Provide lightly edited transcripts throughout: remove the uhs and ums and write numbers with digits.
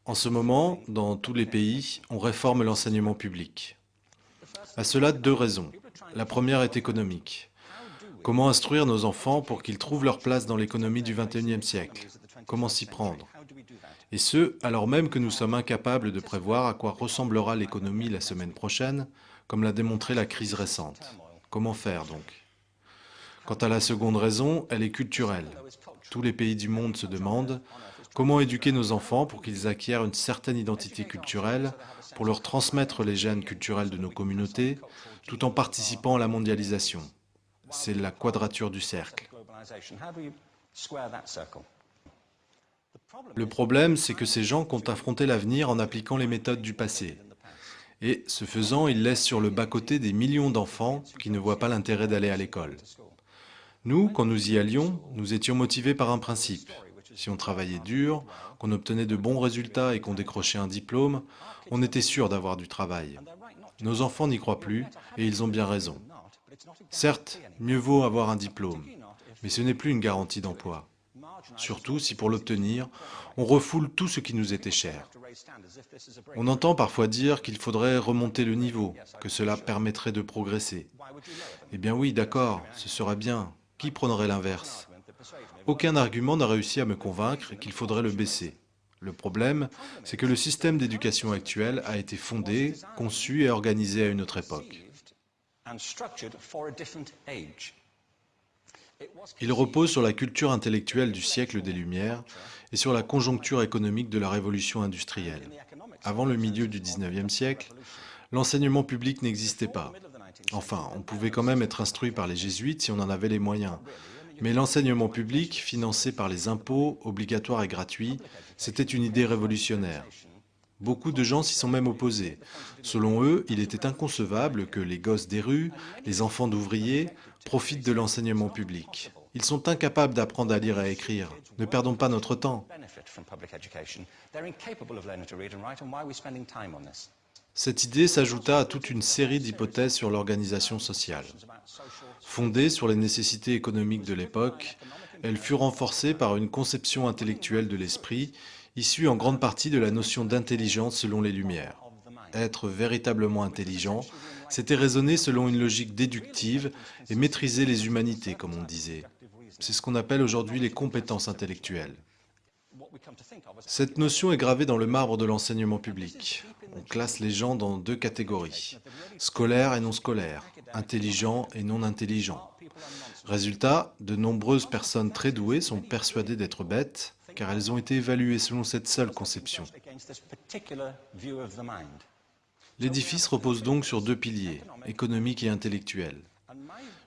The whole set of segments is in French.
En ce moment, dans tous les pays, on réforme l'enseignement public. À cela, deux raisons. La première est économique. Comment instruire nos enfants pour qu'ils trouvent leur place dans l'économie du XXIe siècle? Comment s'y prendre? Et ce, alors même que nous sommes incapables de prévoir à quoi ressemblera l'économie la semaine prochaine, comme l'a démontré la crise récente. Comment faire donc? Quant à la seconde raison, elle est culturelle. Tous les pays du monde se demandent comment éduquer nos enfants pour qu'ils acquièrent une certaine identité culturelle, pour leur transmettre les gènes culturels de nos communautés, tout en participant à la mondialisation. C'est la quadrature du cercle. Le problème, c'est que ces gens comptent affronter l'avenir en appliquant les méthodes du passé. Et, ce faisant, ils laissent sur le bas-côté des millions d'enfants qui ne voient pas l'intérêt d'aller à l'école. Nous, quand nous y allions, nous étions motivés par un principe. Si on travaillait dur, qu'on obtenait de bons résultats et qu'on décrochait un diplôme, on était sûr d'avoir du travail. Nos enfants n'y croient plus, et ils ont bien raison. Certes, mieux vaut avoir un diplôme, mais ce n'est plus une garantie d'emploi. Surtout si pour l'obtenir, on refoule tout ce qui nous était cher. On entend parfois dire qu'il faudrait remonter le niveau, que cela permettrait de progresser. Eh bien oui, d'accord, ce serait bien. Qui prendrait l'inverse? Aucun argument n'a réussi à me convaincre qu'il faudrait le baisser. Le problème, c'est que le système d'éducation actuel a été fondé, conçu et organisé à une autre époque. Il repose sur la culture intellectuelle du siècle des Lumières et sur la conjoncture économique de la révolution industrielle. Avant le milieu du XIXe siècle, l'enseignement public n'existait pas. Enfin, on pouvait quand même être instruit par les jésuites si on en avait les moyens. Mais l'enseignement public, financé par les impôts, obligatoire et gratuit, c'était une idée révolutionnaire. Beaucoup de gens s'y sont même opposés. Selon eux, il était inconcevable que les gosses des rues, les enfants d'ouvriers, profitent de l'enseignement public. Ils sont incapables d'apprendre à lire et à écrire. Ne perdons pas notre temps. Cette idée s'ajouta à toute une série d'hypothèses sur l'organisation sociale. Fondée sur les nécessités économiques de l'époque, elle fut renforcée par une conception intellectuelle de l'esprit, issue en grande partie de la notion d'intelligence selon les Lumières. Être véritablement intelligent, c'était raisonner selon une logique déductive et maîtriser les humanités, comme on disait. C'est ce qu'on appelle aujourd'hui les compétences intellectuelles. Cette notion est gravée dans le marbre de l'enseignement public. On classe les gens dans deux catégories, scolaires et non scolaires, intelligents et non intelligents. Résultat, de nombreuses personnes très douées sont persuadées d'être bêtes, car elles ont été évaluées selon cette seule conception. L'édifice repose donc sur deux piliers, économique et intellectuel.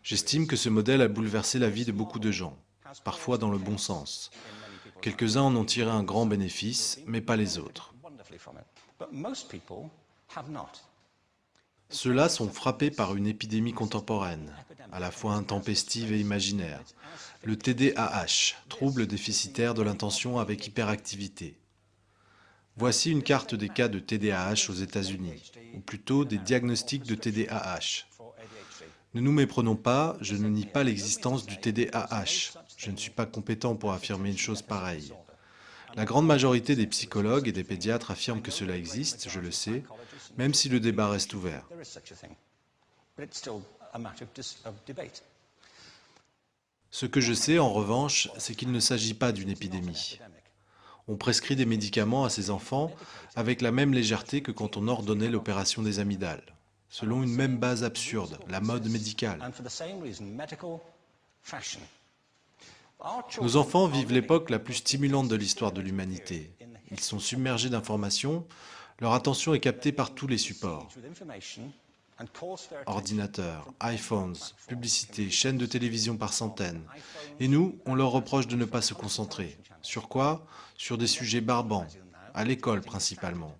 J'estime que ce modèle a bouleversé la vie de beaucoup de gens, parfois dans le bon sens. Quelques-uns en ont tiré un grand bénéfice, mais pas les autres. Ceux-là sont frappés par une épidémie contemporaine, à la fois intempestive et imaginaire, le TDAH, trouble déficitaire de l'attention avec hyperactivité. Voici une carte des cas de TDAH aux États-Unis, ou plutôt des diagnostics de TDAH. Ne nous méprenons pas, je ne nie pas l'existence du TDAH. Je ne suis pas compétent pour affirmer une chose pareille. La grande majorité des psychologues et des pédiatres affirment que cela existe, je le sais, même si le débat reste ouvert. Ce que je sais, en revanche, c'est qu'il ne s'agit pas d'une épidémie. On prescrit des médicaments à ces enfants avec la même légèreté que quand on ordonnait l'opération des amygdales, selon une même base absurde, la mode médicale. Nos enfants vivent l'époque la plus stimulante de l'histoire de l'humanité. Ils sont submergés d'informations, leur attention est captée par tous les supports. Ordinateurs, iPhones, publicités, chaînes de télévision par centaines. Et nous, on leur reproche de ne pas se concentrer. Sur quoi? Sur des sujets barbants, à l'école principalement.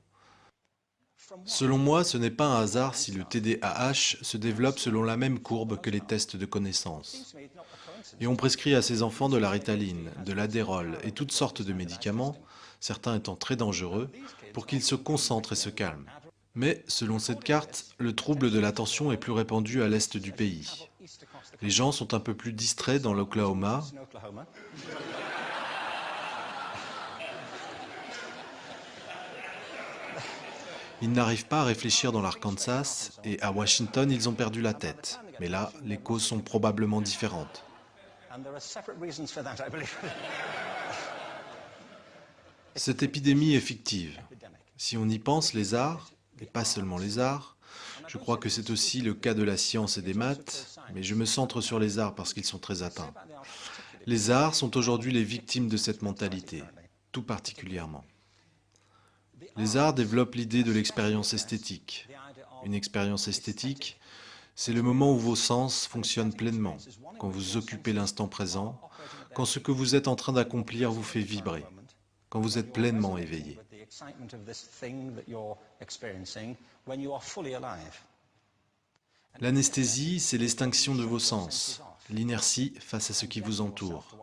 Selon moi, ce n'est pas un hasard si le TDAH se développe selon la même courbe que les tests de connaissances. Et on prescrit à ces enfants de la Ritaline, de l'Adderall et toutes sortes de médicaments, certains étant très dangereux, pour qu'ils se concentrent et se calment. Mais, selon cette carte, le trouble de l'attention est plus répandu à l'est du pays. Les gens sont un peu plus distraits dans l'Oklahoma, Ils n'arrivent pas à réfléchir dans l'Arkansas et à Washington, ils ont perdu la tête. Mais là, les causes sont probablement différentes. Cette épidémie est fictive. Si on y pense, les arts, et pas seulement les arts, je crois que c'est aussi le cas de la science et des maths, mais je me centre sur les arts parce qu'ils sont très atteints. Les arts sont aujourd'hui les victimes de cette mentalité, tout particulièrement. Les arts développent l'idée de l'expérience esthétique. Une expérience esthétique, c'est le moment où vos sens fonctionnent pleinement, quand vous occupez l'instant présent, quand ce que vous êtes en train d'accomplir vous fait vibrer, quand vous êtes pleinement éveillé. L'anesthésie, c'est l'extinction de vos sens, l'inertie face à ce qui vous entoure.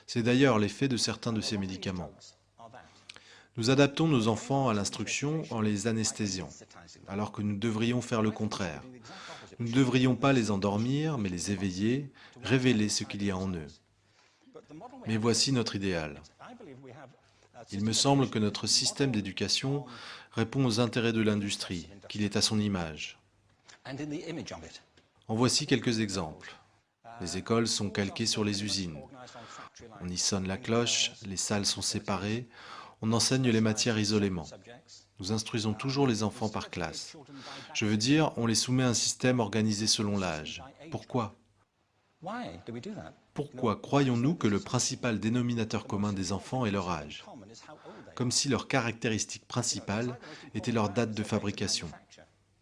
C'est d'ailleurs l'effet de certains de ces médicaments. Nous adaptons nos enfants à l'instruction en les anesthésiant, alors que nous devrions faire le contraire. Nous ne devrions pas les endormir, mais les éveiller, révéler ce qu'il y a en eux. Mais voici notre idéal. Il me semble que notre système d'éducation répond aux intérêts de l'industrie, qu'il est à son image. En voici quelques exemples. Les écoles sont calquées sur les usines. On y sonne la cloche, les salles sont séparées, on enseigne les matières isolément. Nous instruisons toujours les enfants par classe. Je veux dire, on les soumet à un système organisé selon l'âge. Pourquoi? Pourquoi croyons-nous que le principal dénominateur commun des enfants est leur âge? Comme si leur caractéristique principale était leur date de fabrication.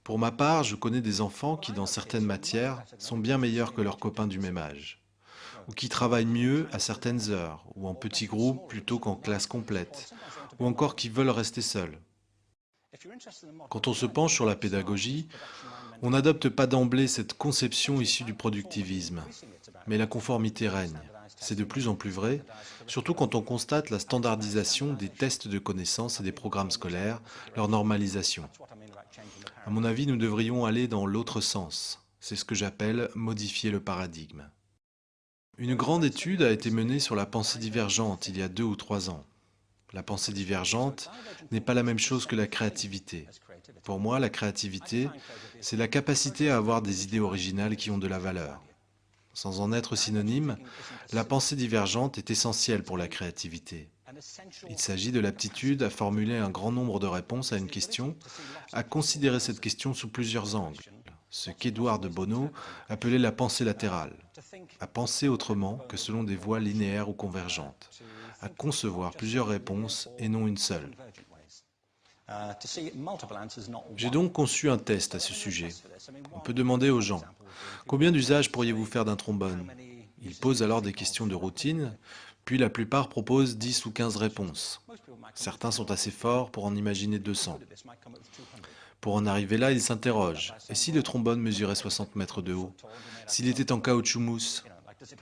Pour ma part, je connais des enfants qui, dans certaines matières, sont bien meilleurs que leurs copains du même âge, ou qui travaillent mieux à certaines heures, ou en petits groupes plutôt qu'en classe complète, ou encore qui veulent rester seuls. Quand on se penche sur la pédagogie, on n'adopte pas d'emblée cette conception issue du productivisme, mais la conformité règne. C'est de plus en plus vrai, surtout quand on constate la standardisation des tests de connaissances et des programmes scolaires, leur normalisation. À mon avis, nous devrions aller dans l'autre sens. C'est ce que j'appelle modifier le paradigme. Une grande étude a été menée sur la pensée divergente il y a 2 ou 3 ans. La pensée divergente n'est pas la même chose que la créativité. Pour moi, la créativité, c'est la capacité à avoir des idées originales qui ont de la valeur. Sans en être synonyme, la pensée divergente est essentielle pour la créativité. Il s'agit de l'aptitude à formuler un grand nombre de réponses à une question, à considérer cette question sous plusieurs angles, ce qu'Édouard de Bono appelait la pensée latérale, à penser autrement que selon des voies linéaires ou convergentes, à concevoir plusieurs réponses et non une seule. J'ai donc conçu un test à ce sujet. On peut demander aux gens, combien d'usages pourriez-vous faire d'un trombone? Ils posent alors des questions de routine, puis la plupart proposent 10 ou 15 réponses. Certains sont assez forts pour en imaginer 200. Pour en arriver là, ils s'interrogent. Et si le trombone mesurait 60 mètres de haut? S'il était en caoutchouc mousse?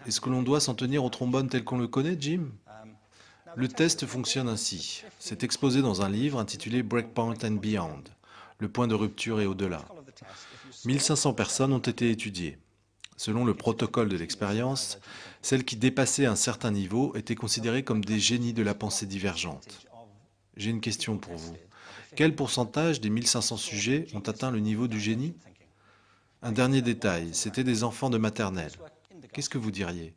Est-ce que l'on doit s'en tenir au trombone tel qu'on le connaît, Jim? Le test fonctionne ainsi. C'est exposé dans un livre intitulé Breakpoint and Beyond, le point de rupture et au-delà. 1500 personnes ont été étudiées. Selon le protocole de l'expérience, celles qui dépassaient un certain niveau étaient considérées comme des génies de la pensée divergente. J'ai une question pour vous. Quel pourcentage des 1500 sujets ont atteint le niveau du génie? Un dernier détail, c'était des enfants de maternelle. Qu'est-ce que vous diriez?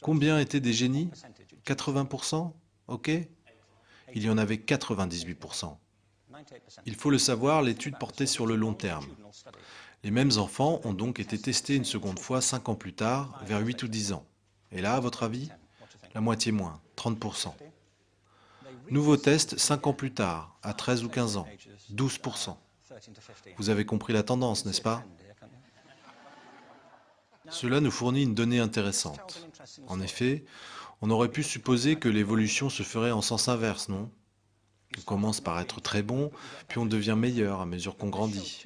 Combien étaient des génies? 80%? Ok? Il y en avait 98%. Il faut le savoir, l'étude portait sur le long terme. Les mêmes enfants ont donc été testés une seconde fois 5 ans plus tard, vers 8 ou 10 ans. Et là, à votre avis? La moitié moins, 30%. Nouveau test 5 ans plus tard, à 13 ou 15 ans, 12%. Vous avez compris la tendance, n'est-ce pas? Cela nous fournit une donnée intéressante. En effet, on aurait pu supposer que l'évolution se ferait en sens inverse, non? On commence par être très bon, puis on devient meilleur à mesure qu'on grandit.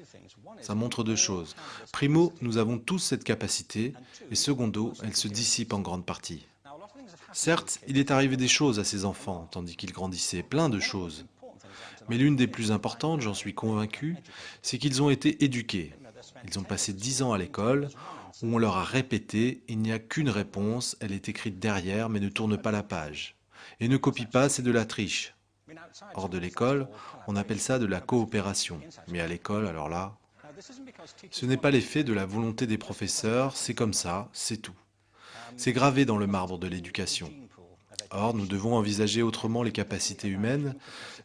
Ça montre 2 choses. Primo, nous avons tous cette capacité, et secondo, elle se dissipe en grande partie. Certes, il est arrivé des choses à ces enfants, tandis qu'ils grandissaient, plein de choses. Mais l'une des plus importantes, j'en suis convaincu, c'est qu'ils ont été éduqués. Ils ont passé 10 ans à l'école, où on leur a répété, il n'y a qu'une réponse, elle est écrite derrière, mais ne tourne pas la page. Et ne copie pas, c'est de la triche. Hors de l'école, on appelle ça de la coopération. Mais à l'école, alors là, ce n'est pas l'effet de la volonté des professeurs, c'est comme ça, c'est tout. C'est gravé dans le marbre de l'éducation. Or, nous devons envisager autrement les capacités humaines,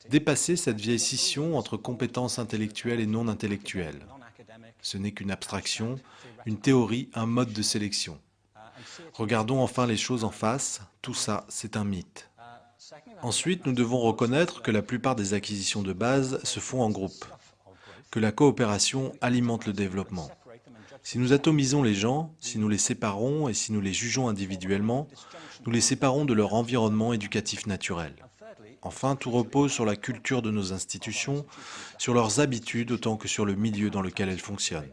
dépasser cette vieille scission entre compétences intellectuelles et non intellectuelles. Ce n'est qu'une abstraction, une théorie, un mode de sélection. Regardons enfin les choses en face, tout ça, c'est un mythe. Ensuite, nous devons reconnaître que la plupart des acquisitions de base se font en groupe, que la coopération alimente le développement. Si nous atomisons les gens, si nous les séparons et si nous les jugeons individuellement, nous les séparons de leur environnement éducatif naturel. Enfin, tout repose sur la culture de nos institutions, sur leurs habitudes autant que sur le milieu dans lequel elles fonctionnent.